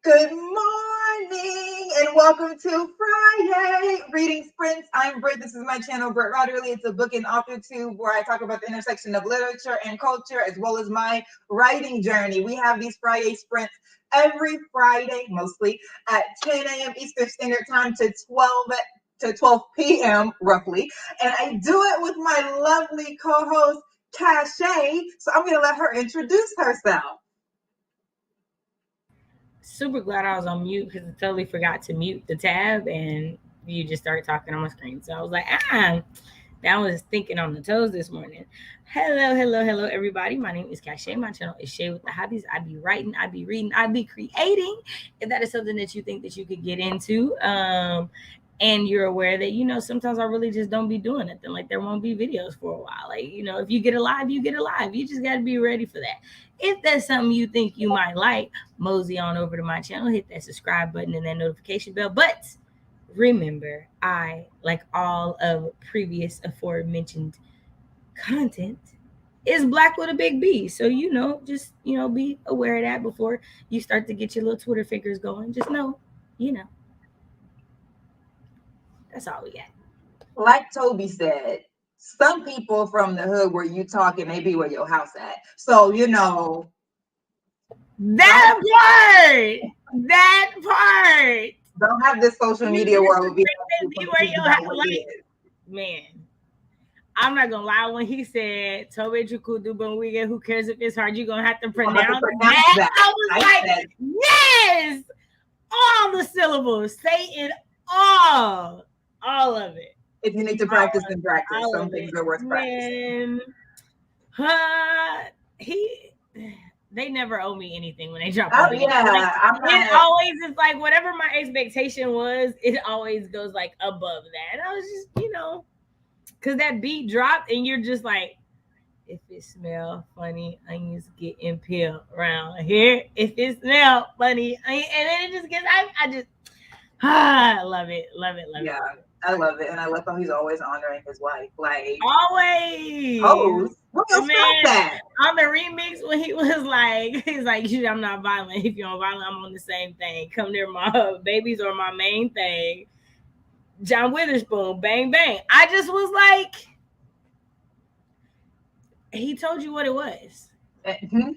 Good morning and welcome to FriYAY Reading Sprints. I'm Britt. This is my channel, brittwriterly. It's a book and author tube where I talk about the intersection of literature and culture as well as my writing journey. We have these FriYAY sprints every Friday, mostly at 10 a.m. Eastern Standard Time to 12 p.m. roughly. And I do it with my lovely co-host, Shay. So I'm going to let her introduce herself. Super glad I was on mute because I totally forgot to mute the tab and you just started talking on my screen. So I was like, that was thinking on the toes this morning. Hello, everybody. My name is Shay. My channel is Shay with the Hobbies. I be writing, I be reading, I be creating. If that is something that you think that you could get into, and you're aware that, sometimes I really just don't be doing nothing. Like there won't be videos for a while. Like, if you get alive, you get alive. You just got to be ready for that. If that's something you think you might like, mosey on over to my channel, hit that subscribe button and that notification bell. But remember, I, like all of previous aforementioned content, is Black with a big B. So, just, be aware of that before you start to get your little Twitter fingers going. Just know, that's all we got. Like Toby said, some people from the hood where you talking, they be where your house at. So, that part. Don't have this social media world be where your house, man. I'm not gonna lie. When he said Tobe Chukudubanwiga, who cares if it's hard? You're gonna have to pronounce that. I was like, yes, all the syllables. Say it all of it. If you need to practice, then practice. Some things are worth practicing. They never owe me anything when they drop. Oh yeah, it always is like whatever my expectation was. It always goes like above that. And I was just, because that beat dropped, and you're just like, if it smell funny, onions getting peeled around here. If it smell funny, and then it just gets. I love it. Yeah, I love it, and I love how he's always honoring his wife. Like always. Oh, what else that? On the remix when he was like, he's like, I'm not violent. If you're on violent, I'm on the same thing. Come near my babies or my main thing. John Witherspoon, bang bang. I just was like, he told you what it was. Mm-hmm.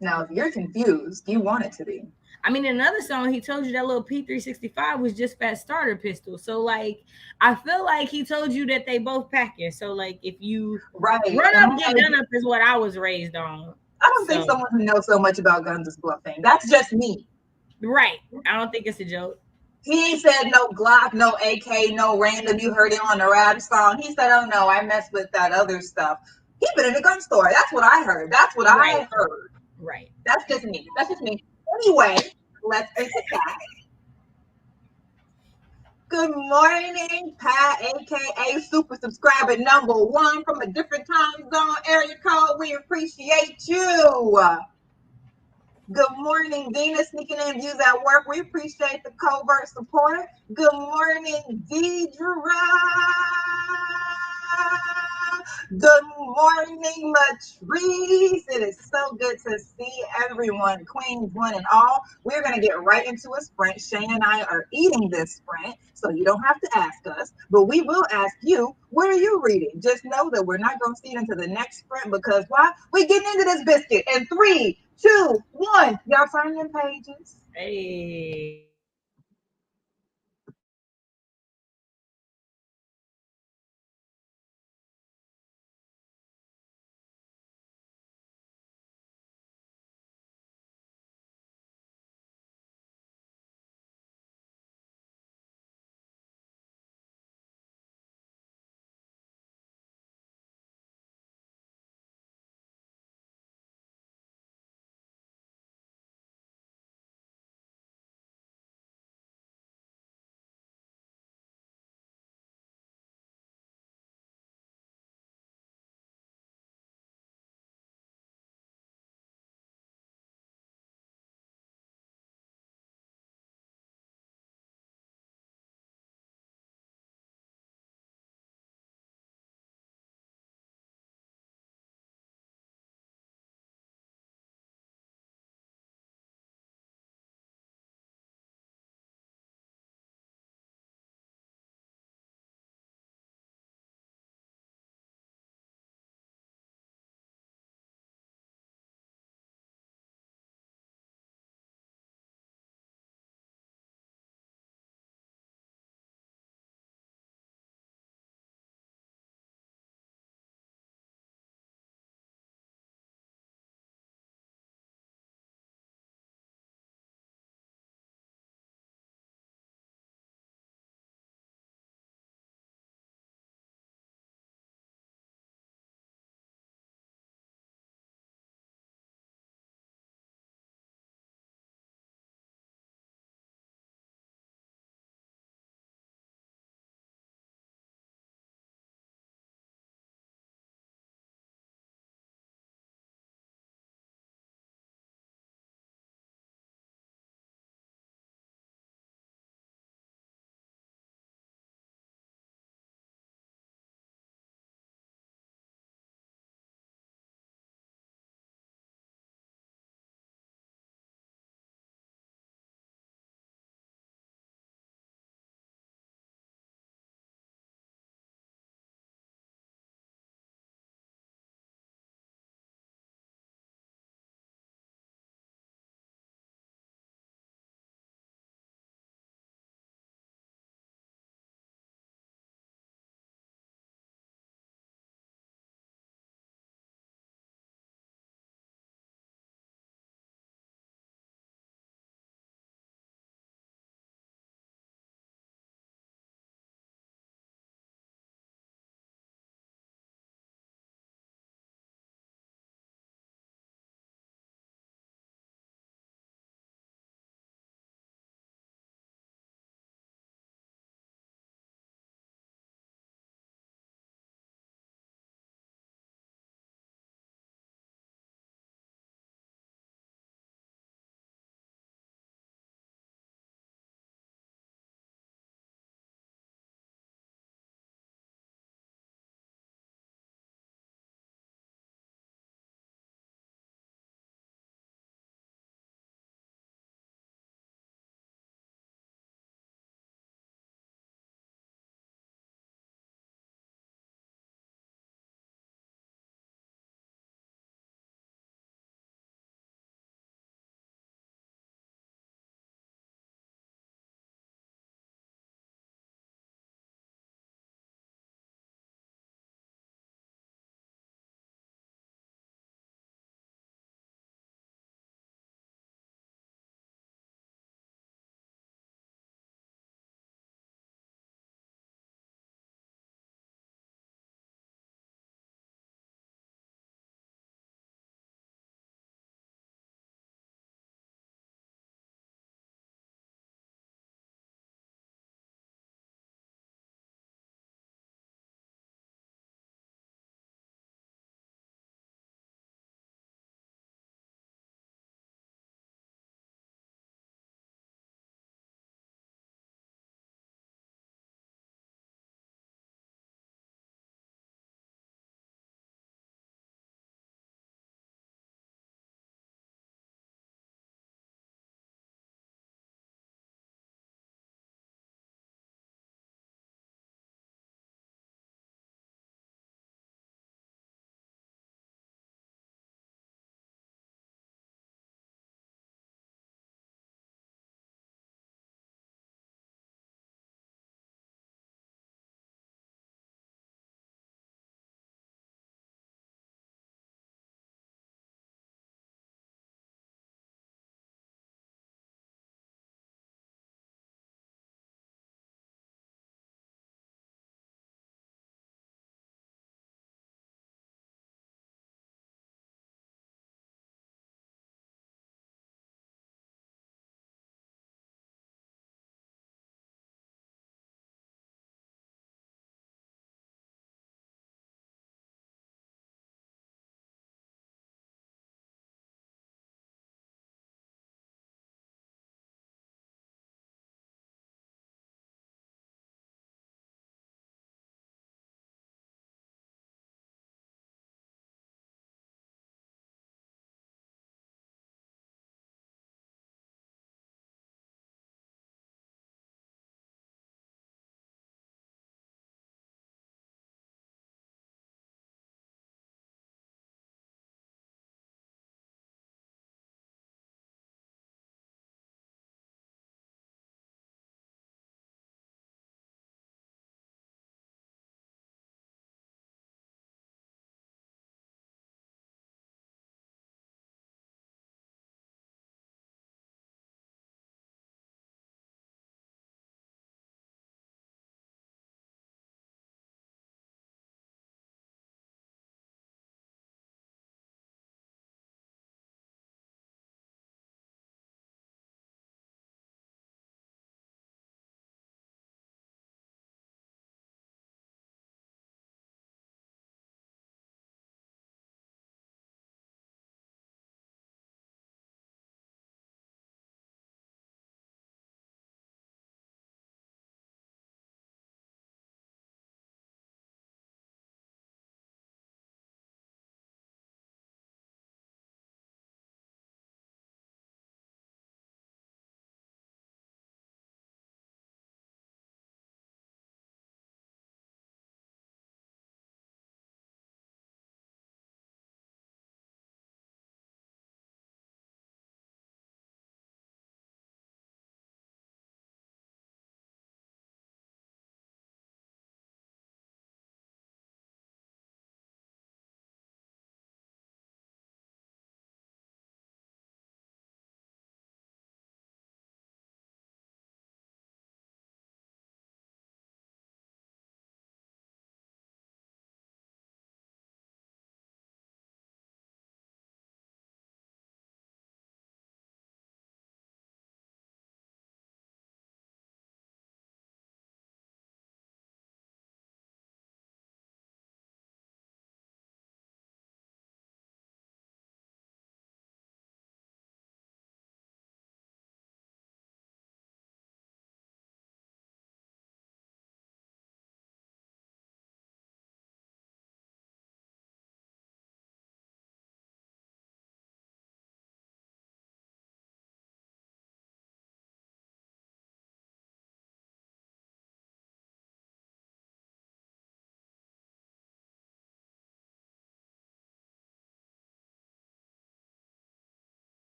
Now, if you're confused, you want it to be. I mean, in another song, he told you that little P365 was just Fat Starter pistol. So, like, I feel like he told you that they both packing. So, like, if you run up, get gun up is what I was raised on. I don't think someone who knows so much about guns is bluffing. That's just me. Right. I don't think it's a joke. He said no Glock, no AK, no random. You heard it on the rap song. He said, oh no, I messed with that other stuff. He been in a gun store. That's what I heard. I heard. Right. That's just me. Anyway, let's that. Good morning, Pat, aka Super Subscriber #1 from a different time zone area code. We appreciate you. Good morning, Dina, sneaking in views at work. We appreciate the covert support. Good morning, Deidre. Good morning, Latrice. It is so good to see everyone, Queens one and all. We're going to get right into a sprint. Shay and I are eating this sprint, so you don't have to ask us, but we will ask you, what are you reading? Just know that we're not going to see into the next sprint because why? We're getting into this biscuit in 3, 2, 1. Y'all turn your pages. Hey.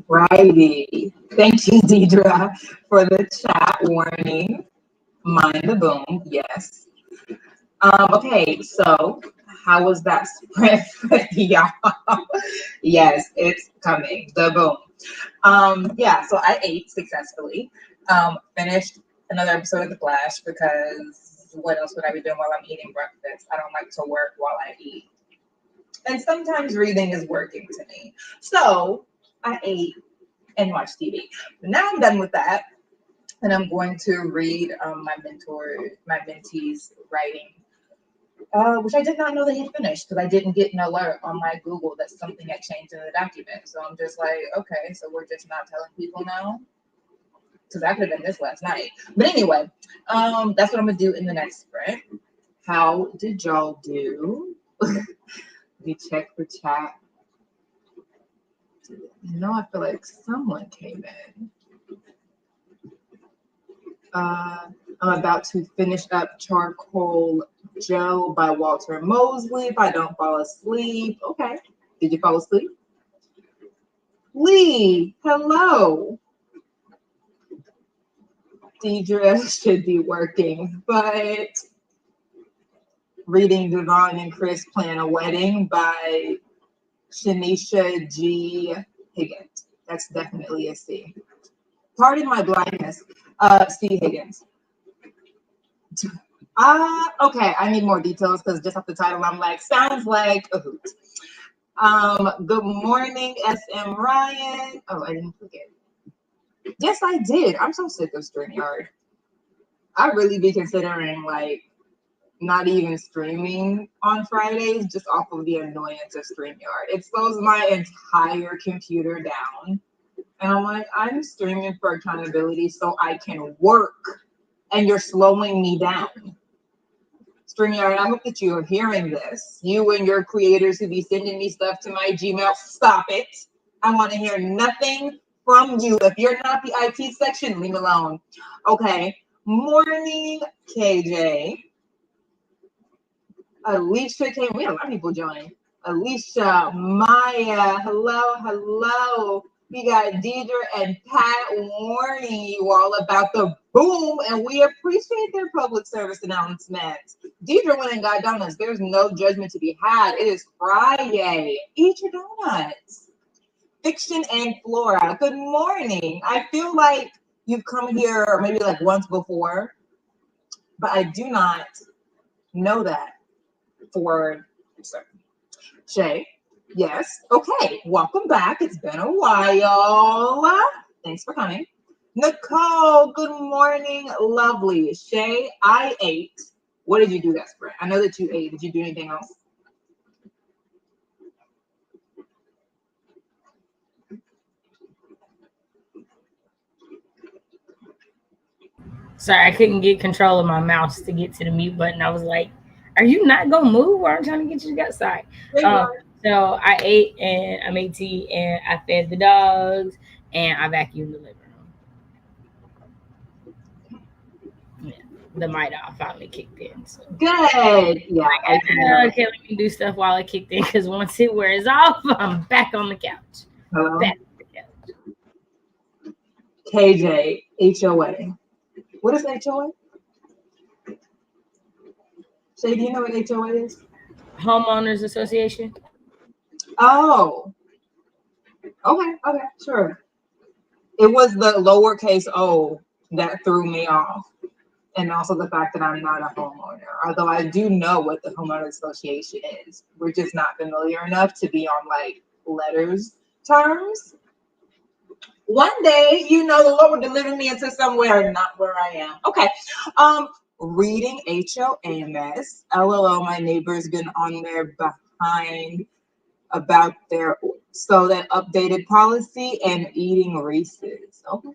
Righty. Thank you, Deidre, for the chat warning. Mind the boom. Yes. Okay, so how was that sprint for y'all? Yes, it's coming. The boom. Yeah, so I ate successfully. Finished another episode of The Flash because what else would I be doing while I'm eating breakfast? I don't like to work while I eat. And sometimes reading is working to me. So I ate and watched TV. Now I'm done with that. And I'm going to read my mentee's writing, which I did not know they had finished because I didn't get an alert on my Google that something had changed in the document. So I'm just like, okay, so we're just not telling people now? Because that could have been this last night. But anyway, that's what I'm going to do in the next sprint. How did y'all do? We check the chat. I feel like someone came in. I'm about to finish up Charcoal Joe by Walter Mosley if I don't fall asleep. Okay. Did you fall asleep? Lee, hello. Deidre should be working, but reading Devon and Chris Plan a Wedding by Shanisha G. Higgins. That's definitely a C. Pardon my blindness. C. Higgins. Okay, I need more details because just off the title, I'm like, sounds like a hoot. Good morning, SM Ryan. Oh, I didn't forget. Yes, I did. I'm so sick of StreamYard. I really be considering like not even streaming on Fridays just off of the annoyance of StreamYard. It slows my entire computer down. And I'm like, I'm streaming for accountability so I can work. And you're slowing me down. StreamYard, I hope that you are hearing this. You and your creators who be sending me stuff to my Gmail, stop it. I want to hear nothing from you. If you're not the IT section, leave me alone. Okay. Morning, KJ. Alicia came. We had a lot of people join. Alicia, Maya, hello. We got Deidre and Pat warning you all about the boom, and we appreciate their public service announcements. Deidre went and got donuts. There's no judgment to be had. It is FriYAY. Eat your donuts. Fiction and Flora, good morning. I feel like you've come here maybe like once before, but I do not know that for certain. Shay, yes. Okay, welcome back. It's been a while. Thanks for coming. Nicole, good morning. Lovely. Shay, I ate. What did you do that sprint? I know that you ate. Did you do anything else? Sorry, I couldn't get control of my mouse to get to the mute button. I was like, are you not going to move or I'm trying to get you to go? Sorry. So I ate and I made tea and I fed the dogs and I vacuumed the living room. Yeah, the Mida finally kicked in. So. Good. Yeah. Okay, let me do stuff while it kicked in because once it wears off, I'm back on the couch. Hello? Back on the couch. KJ, HOA. What is HOA? Shay, do you know what HOA is? Homeowners Association. Oh. Okay, sure. It was the lowercase o that threw me off. And also the fact that I'm not a homeowner. Although I do know what the Homeowners Association is. We're just not familiar enough to be on like letters terms. One day, the Lord will deliver me into somewhere not where I am. Okay. Reading HOAMS. LOL, my neighbor's been on there behind about their that updated policy and eating Reese's. Okay.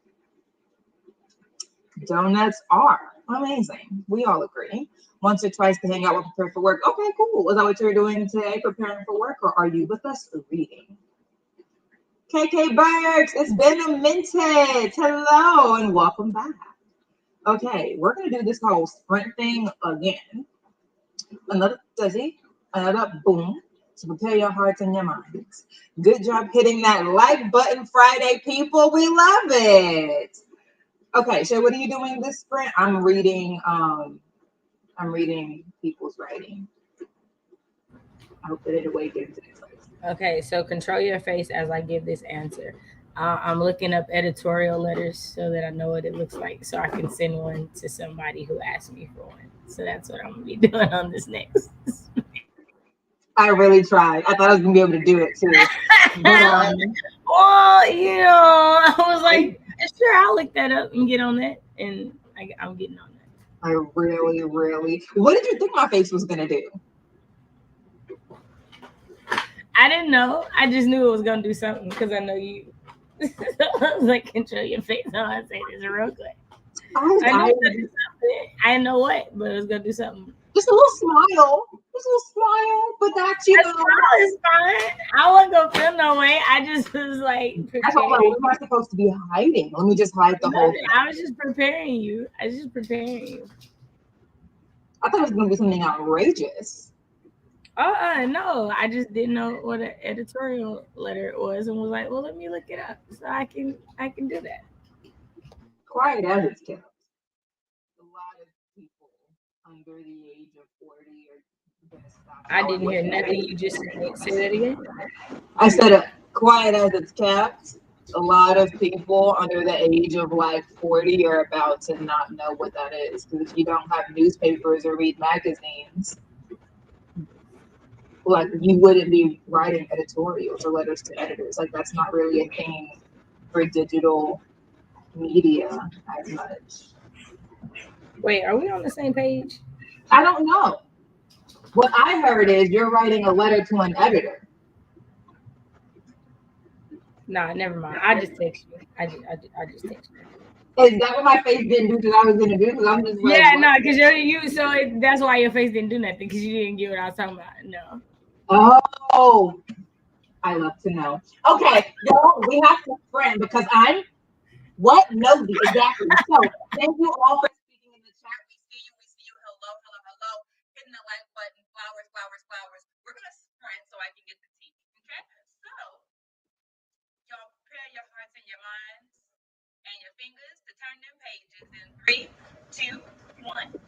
Donuts are amazing. We all agree. Once or twice to hang out or prepare for work. Okay, cool. Is that what you're doing today, preparing for work, or are you with us reading? KK Bergs, it's been a minute. Hello and welcome back. Okay, we're gonna do this whole sprint thing again. Another fuzzy, another boom. So prepare your hearts and your minds. Good job hitting that like button, Friday, people. We love it. Okay, so what are you doing this sprint? I'm reading people's writing. I hope that it awakens in its place. Okay, so control your face as I give this answer. I'm looking up editorial letters so that I know what it looks like, so I can send one to somebody who asked me for one. So that's what I'm gonna be doing on this next. I really tried. I thought I was gonna be able to do it too. But Well, I was like, sure, I'll look that up and get on that, and I'm getting on that. I really, really. What did you think my face was gonna do? I didn't know. I just knew it was gonna do something because I know you. I was like, control your face. No, I say this real quick. I know it's gonna do something. I didn't know what, but it was gonna do something. Just a little smile. Just a little smile. But that's A smile is fine. I wasn't gonna feel no way. I just was like That's what am I supposed to be hiding? Let me just hide the whole thing. I was just preparing you. I was just preparing you. I thought it was gonna be something outrageous. No. I just didn't know what an editorial letter was and was like, well, let me look it up so I can do that. Quiet as it's kept. A lot of people under the age of 40 are gonna stop. I didn't hear nothing you just said. Say that again. I said quiet as it's kept. A lot of people under the age of like 40 are about to not know what that is. Because if you don't have newspapers or read magazines, like you wouldn't be writing editorials or letters to editors. Like that's not really a thing for digital media as much. Wait, are we on the same page? I don't know. What I heard is you're writing a letter to an editor. Nah, never mind. I just text you. I just text you. Is that what my face didn't do that I was gonna do? Because I'm just like, yeah, no, because you. So that's why your face didn't do nothing because you didn't get what I was talking about. No. Oh, I love to know. Okay, y'all, we have to friend because I'm what nosy exactly. So thank you all for speaking in the chat. We see you. We see you. Hello, hello, hello. Hitting the like button. Flowers, flowers, flowers. We're gonna sprint so I can get the tea. Okay. So y'all prepare your hearts and your minds and your fingers to turn them pages in 3, 2, 1.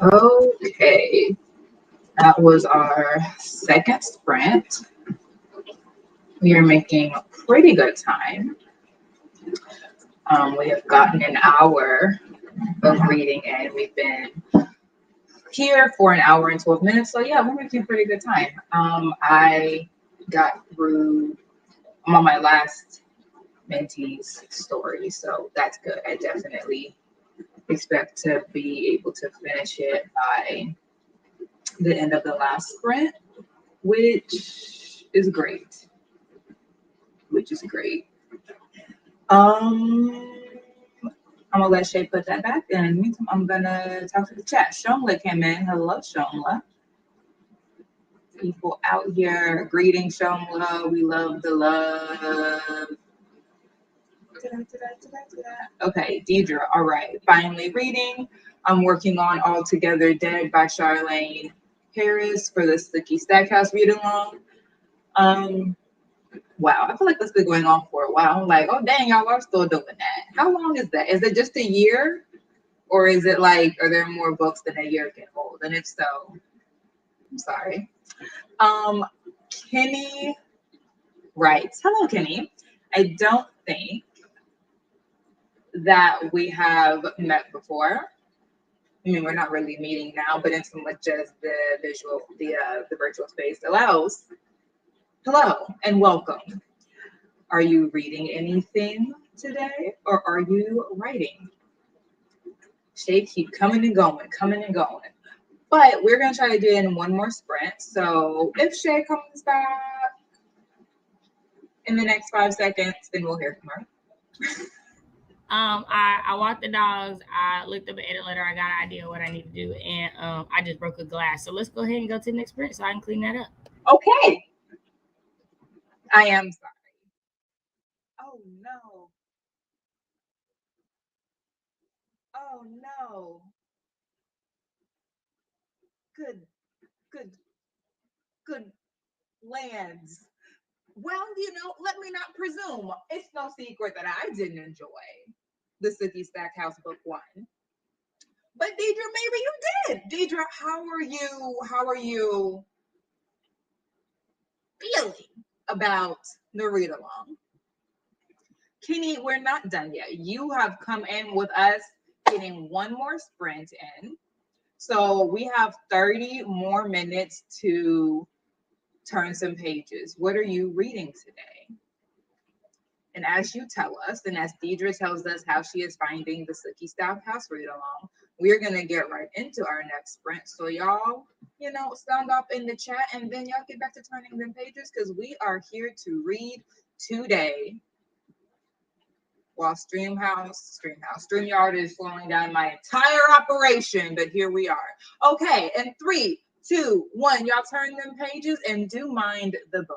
Okay, that was our second sprint. We are making pretty good time. We have gotten an hour of reading and we've been here for an hour and 12 minutes. So yeah, we're making pretty good time. I got through, I'm on my last mentee's story, so that's good. I definitely expect to be able to finish it by the end of the last sprint, which is great. I'm gonna let Shay put that back. And in the meantime, I'm gonna talk to the chat. Shomla came in. Hello, Shomla. People out here greeting Shomla. We love the love. Okay, Deidre. All right. Finally reading. I'm working on All Together Dead by Charlene Harris for the Sticky Stackhouse read along. Wow, I feel like that's been going on for a while. I'm like, oh dang, y'all are still doing that. How long is that? Is it just a year? Or is it like, are there more books than a year can hold? And if so, I'm sorry. Kenny writes, hello, Kenny. I don't think that we have met before. I mean, we're not really meeting now, but in so much as the virtual space allows. Hello and welcome. Are you reading anything today or are you writing? Shay keep coming and going. But we're going to try to do it in one more sprint. So if Shay comes back in the next 5 seconds, then we'll hear from her. I walked the dogs. I looked up an edit letter. I got an idea of what I need to do, and I just broke a glass. So let's go ahead and go to the next sprint so I can clean that up. Okay. I am sorry. Oh no. Oh no. Good lands. Well, let me not presume. It's no secret that I didn't enjoy the Sticky Stackhouse book 1. But Deidre, maybe you did. Deidre, how are you feeling about the read along? Kenny, we're not done yet. You have come in with us getting one more sprint in. So we have 30 more minutes to turn some pages. What are you reading today? And as you tell us, and as Deidre tells us how she is finding the Sticky Stackhouse read along, we're going to get right into our next sprint. So y'all, stand up in the chat and then y'all get back to turning them pages because we are here to read today. While StreamYard is slowing down my entire operation, but here we are. Okay, in 3, 2, 1, y'all turn them pages and do mind the boom.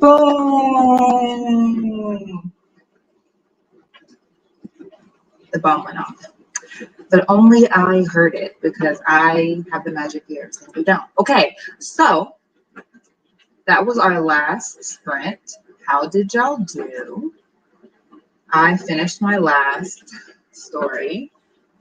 Boom. The bomb went off. But only I heard it because I have the magic ears and you don't. Okay, so that was our last sprint. How did y'all do? I finished my last story,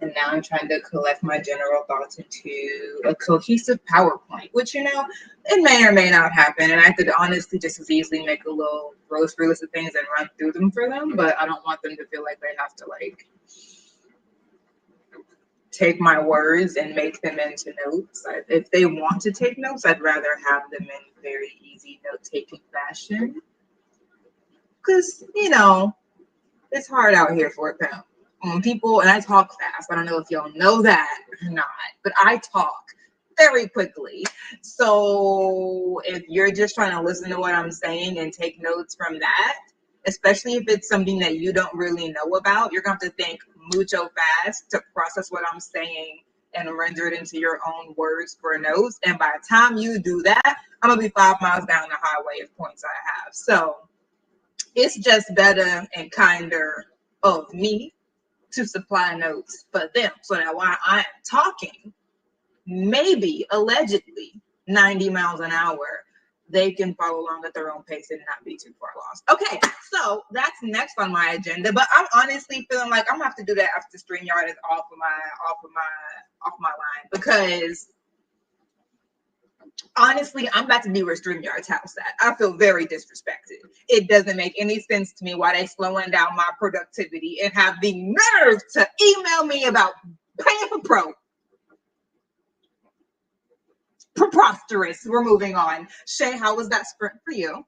and now I'm trying to collect my general thoughts into a cohesive PowerPoint, which, it may or may not happen. And I could honestly just as easily make a little grocery list of things and run through them for them, but I don't want them to feel like they have to, take my words and make them into notes. If they want to take notes, I'd rather have them in very easy note-taking fashion. Because, it's hard out here for a pimp. People, and I talk fast. I don't know if y'all know that or not, but I talk very quickly. So if you're just trying to listen to what I'm saying and take notes from that, especially if it's something that you don't really know about, you're going to have to think mucho fast to process what I'm saying and render it into your own words for notes. And by the time you do that, I'm going to be 5 miles down the highway of points I have. So it's just better and kinder of me to supply notes for them so that while I'm talking, maybe allegedly 90 miles an hour, they can follow along at their own pace and not be too far lost. Okay, so that's next on my agenda. But I'm honestly feeling like I'm gonna have to do that after StreamYard is off my line, because honestly, I'm about to be where StreamYard's house at. I feel very disrespected. It doesn't make any sense to me why they slowing down my productivity and have the nerve to email me about paying for Pro. Preposterous. We're moving on. Shay, how was that sprint for you?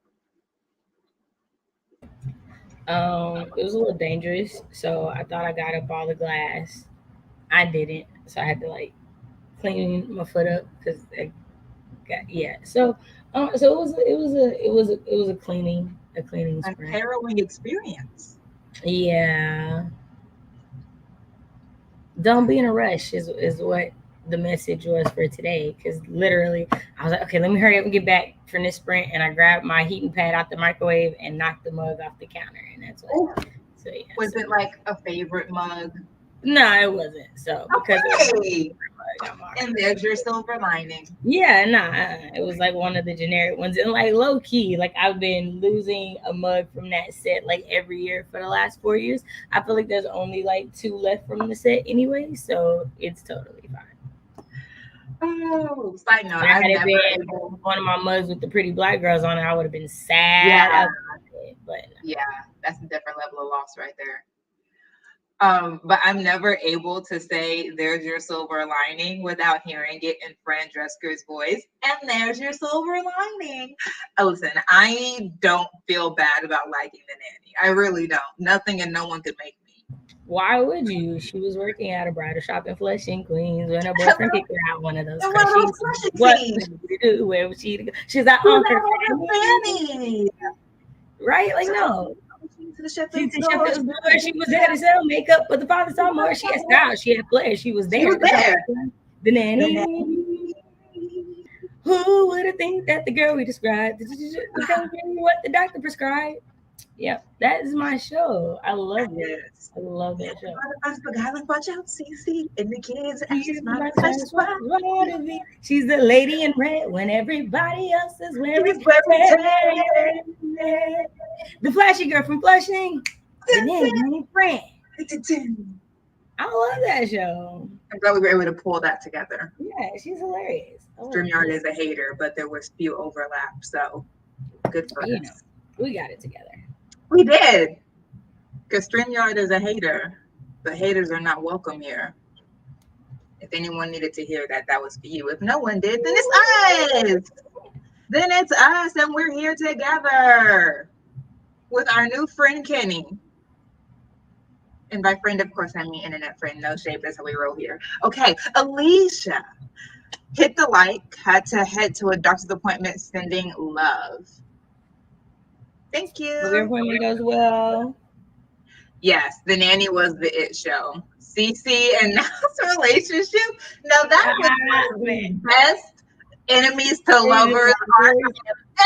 It was a little dangerous, so I thought I got up all the glass. I didn't, so I had to clean my foot up because So it was a cleaning sprint. Harrowing experience. Yeah, don't be in a rush is what the message was for today, because literally I was like, okay, let me hurry up and get back from this sprint, and I grabbed my heating pad out the microwave and knocked the mug off the counter, and that's what. So yeah. Was it like a favorite mug? No, it wasn't. So because and there's your silver lining. Yeah, it was like one of the generic ones, and low key, I've been losing a mug from that set every year for the last 4 years. I feel like there's only 2 left from the set anyway, so it's totally fine. Oh, side note, I had been one of my mugs with the pretty black girls on it, I would have been sad. Yeah, but yeah, that's a different level of loss right there. But I'm never able to say "there's your silver lining" without hearing it in Fran Drescher's voice. And there's your silver lining. Listen, I don't feel bad about liking the nanny. I really don't. Nothing and no one could make me. Why would you? She was working at a bridal shop in Flushing, Queens, when her boyfriend kicked her out one of those. What would she do? Where would she go? She's like, on her fanny. Right? No. To the Shepherd's door. She was there to sell makeup, but the father saw more. She had style. She had flair. She was there. She was there. The nanny. Who would have think that the girl we described what the doctor prescribed? Yep, that is my show. I love it. I love that show. Watch out, Cece and the kids. She's the lady in red when everybody else is wearing red. The flashy girl from Flushing. The nanny friend. I love that show. I'm glad we were able to pull that together. Yeah, she's hilarious. StreamYard is a hater, but there was few overlaps, so good for us. We got it together. We did. Because StreamYard is a hater, but haters are not welcome here. If anyone needed to hear that, that was for you. If no one did, then it's us. Then it's us, and we're here together with our new friend, Kenny. And by friend, of course, I mean internet friend. No shade, that's how we roll here. Okay, Alicia. Hit the like, had to head to a doctor's appointment, sending love. Thank you. Hope your appointment goes well. Yes, the nanny was the it show. Cece and Now's relationship. Now that was the best enemies to lovers I've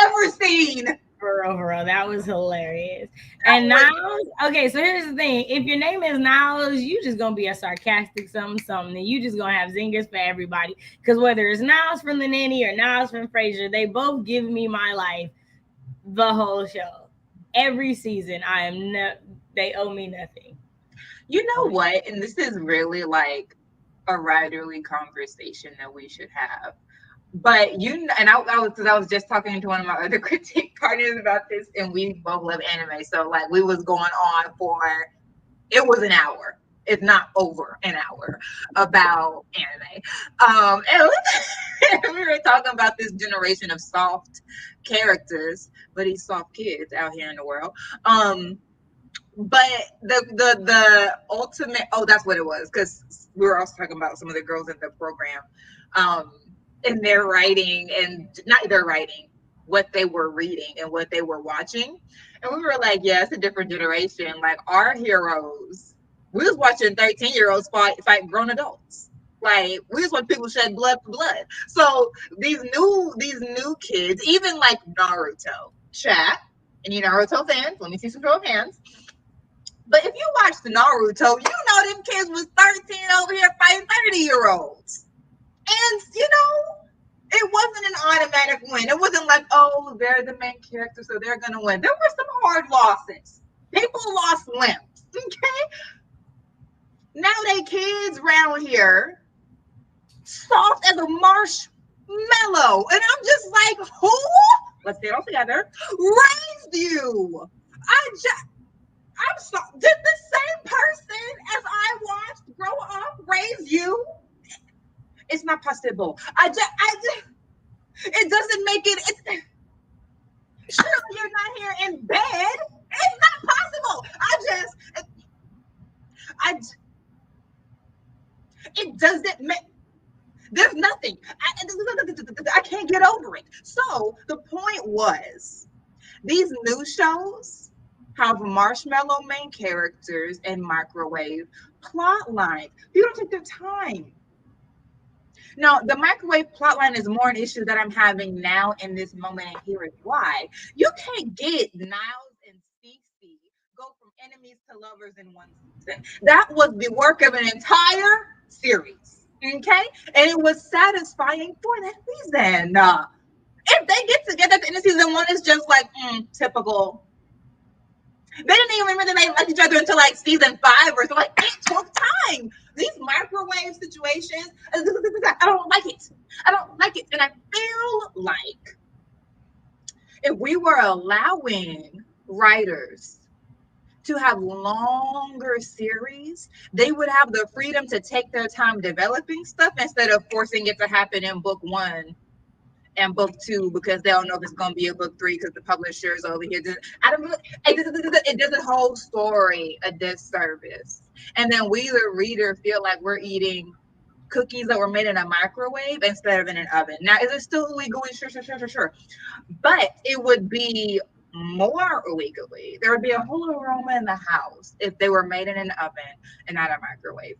ever seen. For real, that was hilarious. And Niles, okay, so here's the thing: if your name is Niles, you just gonna be a sarcastic something, and you just gonna have zingers for everybody. Because whether it's Niles from The Nanny or Niles from Frasier, they both give me my life the whole show, every season. They owe me nothing. You know what? And this is really like a writerly conversation that we should have. But I was just talking to one of my other critique partners about this, and we both love anime. So like we was going on for it was an hour, if not over an hour, about anime. And we were talking about this generation of soft characters, but these soft kids out here in the world. But the ultimate that's what it was, because we were also talking about some of the girls in the program, in their writing, and not their writing, what they were reading and what they were watching. And we were like, yeah, it's a different generation. Like our heroes, we was watching 13-year-olds fight grown adults. Like we just want people shed blood for blood. So these new kids, even like Naruto, chat, and you Naruto fans, let me see some show of hands. But if you watch the Naruto, you know them kids was 13 over here fighting 30-year-olds. And, it wasn't an automatic win. It wasn't like, oh, they're the main character, so they're going to win. There were some hard losses. People lost limbs, okay? Now they kids around here, soft as a marshmallow. And I'm just like, who? Let's say it all together. Raised you. I'm sorry. Did the same person as I watched grow up raise you? It's not possible. It doesn't make it. Surely you're not here in bed. It's not possible. It doesn't make. There's nothing. I can't get over it. So the point was, these new shows have marshmallow main characters and microwave plot lines. You don't take the time. Now, the microwave plotline is more an issue that I'm having now in this moment, and here is why. You can't get Niles and Cece go from enemies to lovers in one season. That was the work of an entire series, okay? And it was satisfying for that reason. If they get together at the end of season one, it's just like typical. They didn't even remember that they liked each other until like season 5 or so. Like it took time. These microwave situations, I don't like it. I don't like it. And I feel like if we were allowing writers to have longer series, they would have the freedom to take their time developing stuff instead of forcing it to happen in book 1 and book 2 because they don't know if it's going to be a book 3 because the publishers over here. It does the whole story a disservice. And then we, the reader, feel like we're eating cookies that were made in a microwave instead of in an oven. Now, is it still illegally? Sure. But it would be more illegally. There would be a whole aroma in the house if they were made in an oven and not a microwave.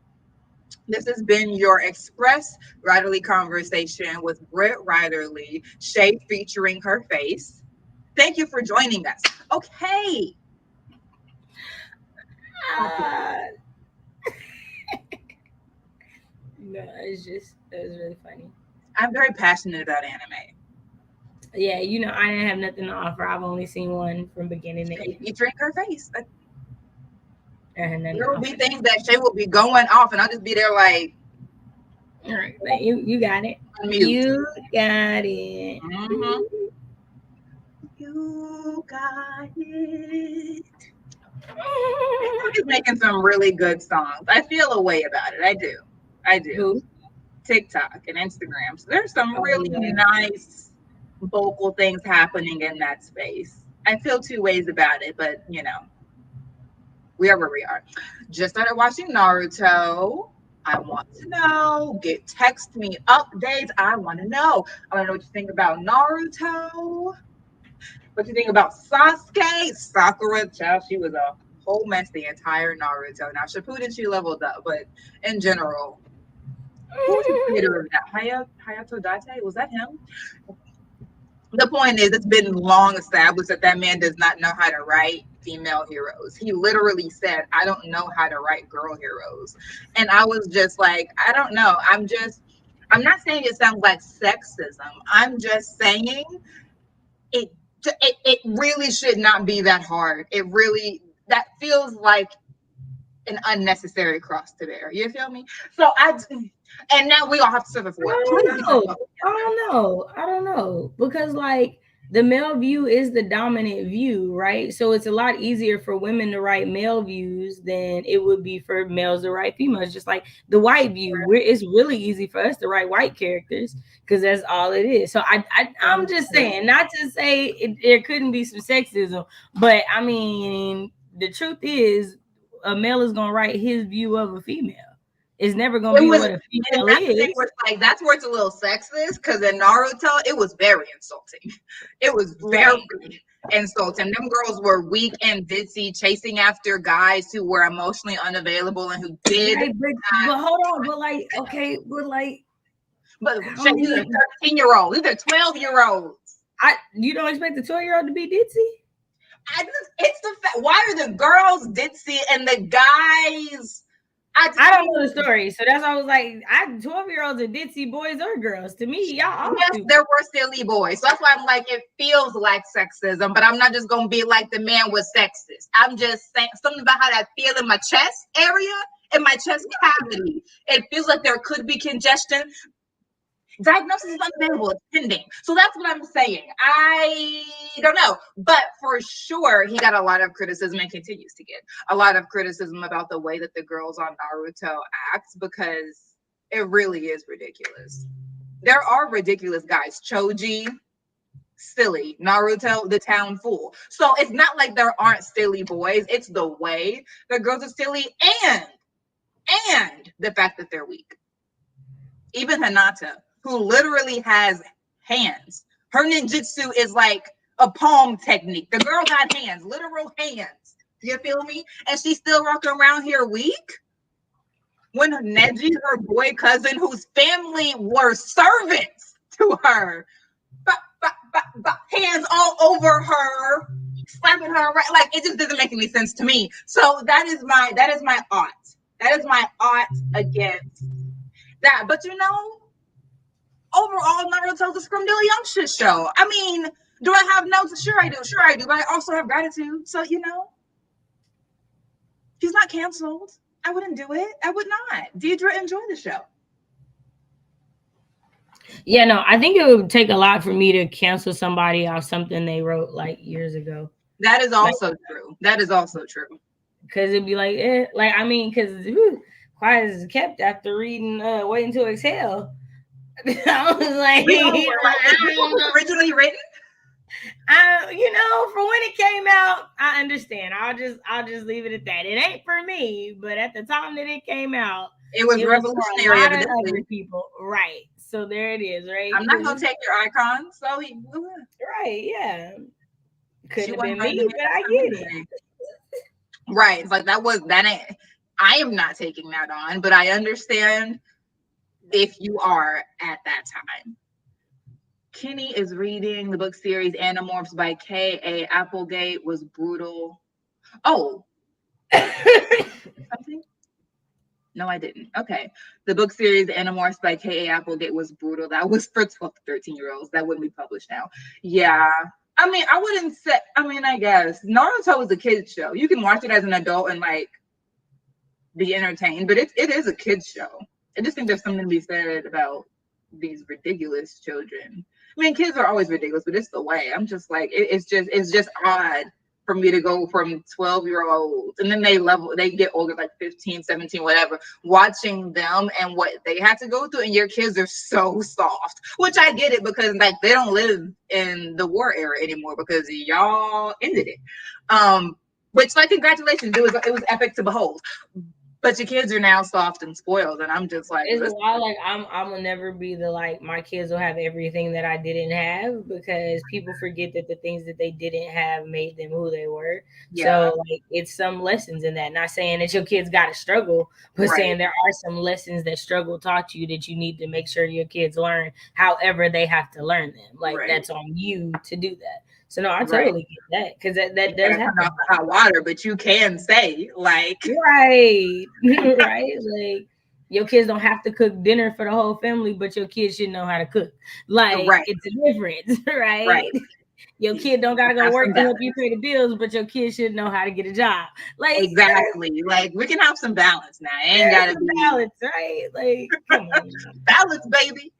This has been your Express Writerly Conversation with brittwriterly, Shay featuring her face. Thank you for joining us. Okay. No, it was really funny. I'm very passionate about anime. Yeah, I didn't have nothing to offer. I've only seen one from beginning to end. You drink her face. There will be things that Shay will be going off, and I'll just be there like, all right, you got it. Unmute. You got it. Mm-hmm. You got it. He's making some really good songs. I feel a way about it. I do. Who? TikTok and Instagram. So there's some really nice vocal things happening in that space. I feel 2 ways about it, but we are where we are. Just started watching Naruto. I want to know. Text me updates. I want to know. I want to know what you think about Naruto. What you think about Sasuke? Sakura, child, she was a whole mess the entire Naruto. Now Shippuden, she leveled up, but in general, who was the creator of that? Hayato Date? Was that him? The point is, it's been long established that that man does not know how to write female heroes. He literally said, I don't know how to write girl heroes. And I was just like, I don't know. I'm not saying it sounds like sexism. I'm just saying it really should not be that hard. It really, that feels like an unnecessary cross to bear. You feel me? And now we all have to suffer for it. I don't know. Because like the male view is the dominant view, right? So it's a lot easier for women to write male views than it would be for males to write females. Just like the white view, it's really easy for us to write white characters because that's all it is. So I'm just saying, not to say there couldn't be some sexism, but I mean, the truth is, a male is gonna write his view of a female. It's never gonna be what a female is. That's where it's a little sexist, because in Naruto, it was very insulting. It was very insulting. Them girls were weak and ditzy, chasing after guys who were emotionally unavailable and who did. Right, but hold on, but Shay, these are 13-year-olds. These are 12-year-olds. You don't expect the 12-year-old to be ditzy? It's the fact. Why are the girls ditzy and the guys? I don't know the story, so that's why I was like, 12-year-olds are ditzy boys or girls. To me, y'all. Yes, there were silly boys. So that's why I'm like, it feels like sexism, but I'm not just gonna be like the man was sexist. I'm just saying something about how that feel in my chest area, in my chest cavity. It feels like there could be congestion. Diagnosis is unavailable. It's pending. So that's what I'm saying. I don't know. But for sure, he got a lot of criticism and continues to get a lot of criticism about the way that the girls on Naruto act, because it really is ridiculous. There are ridiculous guys. Choji, silly. Naruto, the town fool. So it's not like there aren't silly boys. It's the way the girls are silly and the fact that they're weak. Even Hinata, who literally has hands. Her ninjutsu is like a palm technique. The girl got hands, literal hands. You feel me? And she's still walking around here weak. When Neji, her boy cousin, whose family were servants to her, hands all over her, slapping her right, like it just doesn't make any sense to me. So that is my ought. That is my ought against that. But overall, Naruto's a scrumdiddly show. I mean, do I have notes? Sure I do. But I also have gratitude. So, he's not canceled. I wouldn't do it. I would not. Deidre, enjoy the show. Yeah, no, I think it would take a lot for me to cancel somebody off something they wrote like years ago. That is also true. Because it'd be like, because quiet as kept after reading Waiting to Exhale. I was like, originally written. For when it came out, I understand. I'll just leave it at that. It ain't for me, but at the time that it came out, it was revolutionary. For a lot of other people, right? So there it is, right? I'm not gonna take your icon, so right, yeah. Could have been me, but I get it. Right, it's like that. I am not taking that on, but I understand if you are at that time. Kenny is reading the book series Animorphs by K.A. Applegate. Was brutal. Oh. Something? No, I didn't. Okay. The book series Animorphs by K.A. Applegate was brutal. That was for 12 to 13-year-olds. That wouldn't be published now. Yeah. I mean, I guess Naruto is a kid's show. You can watch it as an adult and be entertained, but it is a kid's show. I just think there's something to be said about these ridiculous children. I mean, kids are always ridiculous, but it's the way. I'm just like, it's just odd for me to go from 12-year-olds and then they get older, like 15, 17, whatever, watching them and what they had to go through. And your kids are so soft, which I get it, because they don't live in the war era anymore because y'all ended it. Which, congratulations, it was epic to behold. But your kids are now soft and spoiled, and I'm just like, It's listen. wild. Like I'm gonna never be the like my kids will have everything that I didn't have because people forget that the things that they didn't have made them who they were. Yeah, So like it's some lessons in that. Not saying that your kids got to struggle, but right, saying there are some lessons that struggle taught you that you need to make sure your kids learn. However, they have to learn them. Like right, that's on you to do that. So no, I right. totally get that because You that does can't turn off happen. the hot water, but you can say, like, Right. Right. Like your kids don't have to cook dinner for the whole family, but your kids should know how to cook. Like right, it's a difference, right. right? Your kid don't gotta go Have some work to help you balance. pay the bills, but your kid should know how to get a job. Like Exactly. Like, we can have some balance now. It ain't there's gotta some be balance, right? Like, come on. balance, baby.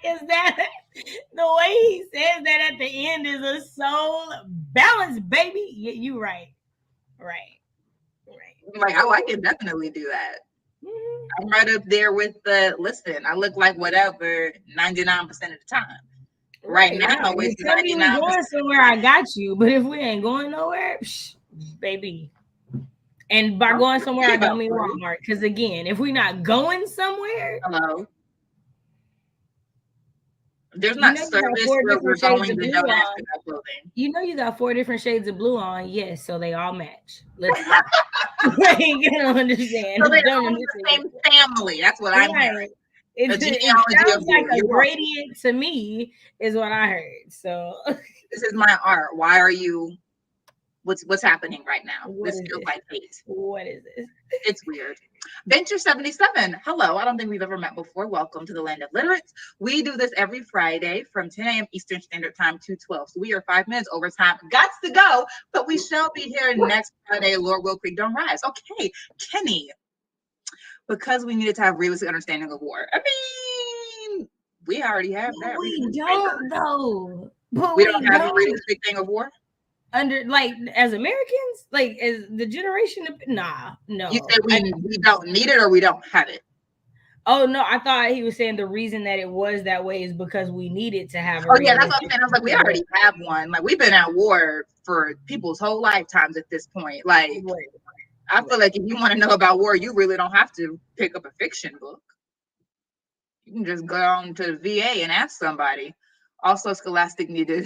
Because that the way he says that at the end is a soul balance, baby. You right. Right. Right. Like, I can definitely do that. Mhm. I'm right up there with the listen. I look like whatever 99% of the time. Right Right, now, right. it's If tell me we 99%. going somewhere, I got you. But if we ain't going nowhere, baby. And by Don't going somewhere, forget I don't about mean free. Walmart. Because again, if we not going somewhere, Hello. There's you not know you got service four where we're different shades going of to blue don't ask on. about clothing. You know you got four different shades of blue on. Yes, so they all match. Let's go. You don't understand. So they're Don't all the understand. same family. That's what I'm hearing. Right. The It genealogy of sounds like war. a You're welcome. gradient to me, is what I heard. So This is my art. Why are you? What's happening right now? what This is feels this? like hate. What is this? It's weird. Venture 77. Hello. I don't think we've ever met before. Welcome to the Land of Literates. We do this every Friday from 10 a.m. Eastern Standard Time to 12. So we are 5 minutes over time. Gots to go, but we shall be here next Friday. Lord will creek don't rise. Okay, Kenny. Because we needed to have realistic understanding of war. I mean, we already have that. We don't though. But We we don't have a don't. realistic thing of war. Under like as Americans, like as the generation of You no. said we don't need it or we don't have it. Oh no, I thought he was saying the reason that it was that way is because we needed to have a Oh yeah, that's what I'm realistic. saying. I was like, we already have one. Like, we've been at war for people's whole lifetimes at this point. Like, Right. I feel like if you want to know about war, you really don't have to pick up a fiction book. You can just go on to the VA and ask somebody. Also, Scholastic needed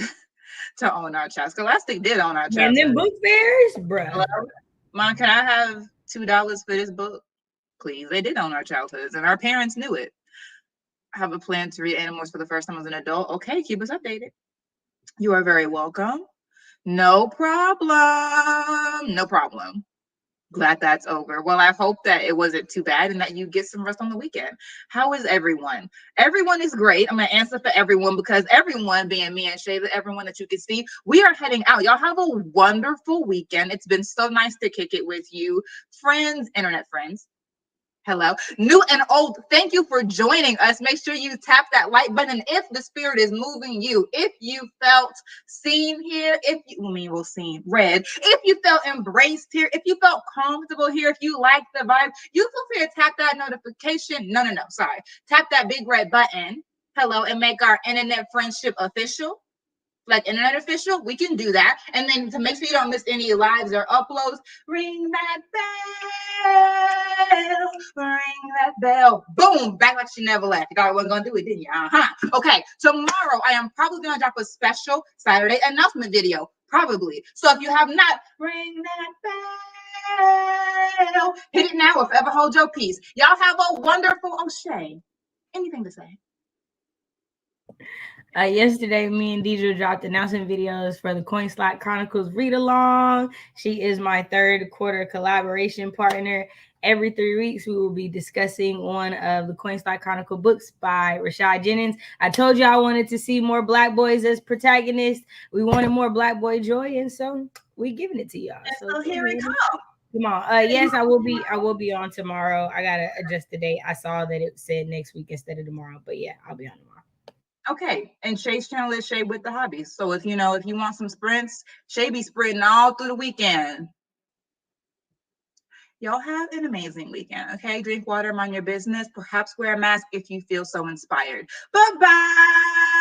to own our child. Scholastic did own our Man, them childhood. book fairs, bruh. Hello? Mom, can I have $2 for this book? Please. They did own our childhoods, and our parents knew it. I have a plan to read Animals for the first time as an adult. Okay, keep us updated. You are very welcome. No problem. No problem. Glad that's over. Well, I hope that it wasn't too bad and that you get some rest on the weekend. How is everyone? Everyone is great. I'm going to answer for everyone because everyone, being me and Shay, everyone that you can see, we are heading out. Y'all have a wonderful weekend. It's been so nice to kick it with you, friends, internet friends. Hello, new and old. Thank you for joining us. Make sure you tap that like button if the spirit is moving you. If you felt seen here, we'll seen, read. If you felt embraced here, if you felt comfortable here, if you like the vibe, you feel free to tap that notification. No, sorry. Tap that big red button. Hello, and make our internet friendship official. Like internet official, we can do that. And then to make sure you don't miss any lives or uploads, ring that bell, ring that bell. Boom, back like she never left. You thought I wasn't gonna do it, didn't you? Okay, tomorrow I am probably gonna drop a special Saturday announcement video, probably. So if you have not, ring that bell, hit it now. If ever hold your peace. Y'all have a wonderful Shay. Anything to say? Yesterday, me and Deidre dropped announcement videos for the Coin Slot Chronicles read along. She is my third quarter collaboration partner. Every 3 weeks, we will be discussing one of the Coin Slot Chronicle books by Rashad Jennings. I told you I wanted to see more Black boys as protagonists. We wanted more Black boy joy, and so we giving it to y'all. So here we come. Come on. Yes, I will be on tomorrow. I gotta adjust the date. I saw that it said next week instead of tomorrow, but yeah, I'll be on tomorrow. Okay, and Shay's channel is Shay with the Hobbies. So if you want some sprints, Shay be sprinting all through the weekend. Y'all have an amazing weekend, okay? Drink water, mind your business. Perhaps wear a mask if you feel so inspired. Bye-bye.